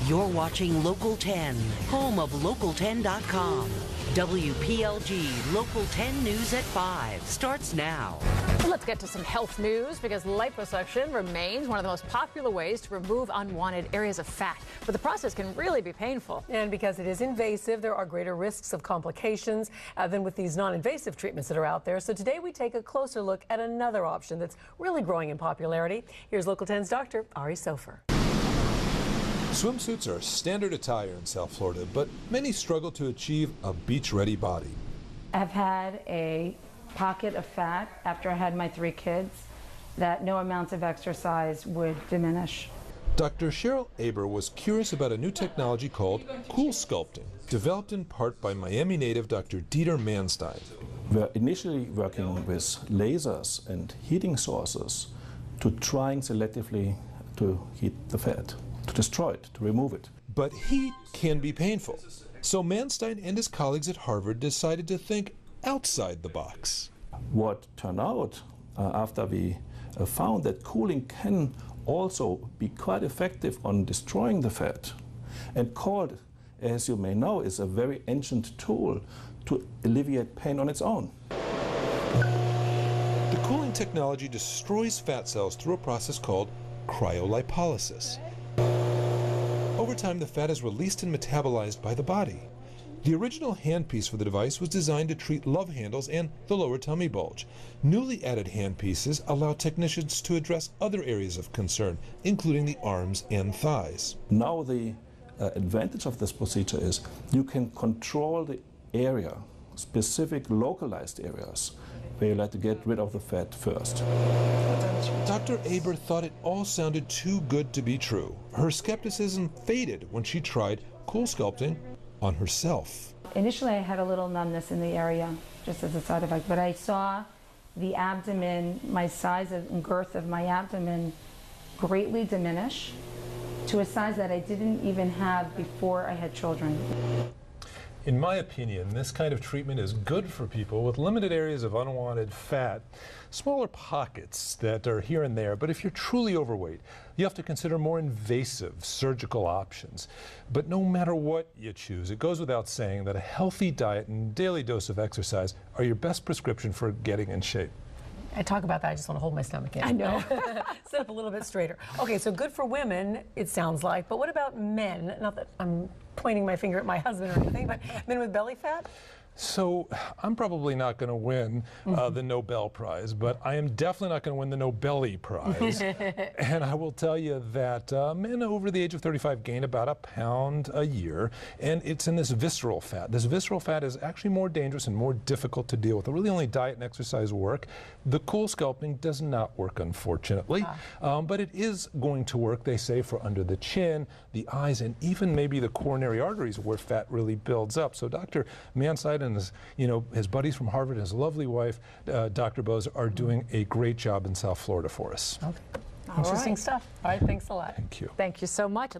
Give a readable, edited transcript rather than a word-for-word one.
You're watching Local 10, home of Local10.com. WPLG Local 10 News at 5 starts now. Well, let's get to some health news because liposuction remains one of the most popular ways to remove unwanted areas of fat. But the process can really be painful. And because it is invasive, there are greater risks of complications than with these non-invasive treatments that are out there. So today we take a closer look at another option that's really growing in popularity. Here's Local 10's Dr. Ari Sofer. Swimsuits are standard attire in South Florida, but many struggle to achieve a beach-ready body. I've had a pocket of fat after I had my 3 kids that no amounts of exercise would diminish. Dr. Cheryl Aber was curious about a new technology called CoolSculpting, developed in part by Miami native Dr. Dieter Manstein. We're initially working with lasers and heating sources to trying selectively to heat the fat, to destroy it, to remove it. But heat can be painful. So Manstein and his colleagues at Harvard decided to think outside the box. What turned out after we found that cooling can also be quite effective on destroying the fat, and cold, as you may know, is a very ancient tool to alleviate pain on its own. The cooling technology destroys fat cells through a process called cryolipolysis. Over time, the fat is released and metabolized by the body. The original handpiece for the device was designed to treat love handles and the lower tummy bulge. Newly added handpieces allow technicians to address other areas of concern, including the arms and thighs. Now the advantage of this procedure is you can control the area, specific localized areas, where you like to get rid of the fat first. Dr. Aber thought it all sounded too good to be true. Her skepticism faded when she tried CoolSculpting on herself. Initially I had a little numbness in the area just as a side effect, but I saw the abdomen, my size and girth of my abdomen greatly diminish to a size that I didn't even have before I had children. In my opinion, this kind of treatment is good for people with limited areas of unwanted fat, smaller pockets that are here and there. But if you're truly overweight, you have to consider more invasive surgical options. But no matter what you choose, it goes without saying that a healthy diet and daily dose of exercise are your best prescription for getting in shape. I talk about that, I just want to hold my stomach in. I know. Sit up a little bit straighter. Okay, so good for women, it sounds like, but what about men? Not that I'm pointing my finger at my husband or anything, but men with belly fat? So I'm probably not going to win the Nobel Prize, but I am definitely not going to win the Nobelly Prize. And I will tell you that men over the age of 35 gain about a pound a year, and it's in this visceral fat. This visceral fat is actually more dangerous and more difficult to deal with. Really only diet and exercise work. The CoolSculpting does not work, unfortunately, but it is going to work, they say, for under the chin, the eyes, and even maybe the coronary arteries where fat really builds up. So Dr. Manstein and his buddies from Harvard and his lovely wife, Dr. Bose, are doing a great job in South Florida for us. Okay. Interesting stuff. All right, thanks a lot. Thank you. Thank you so much.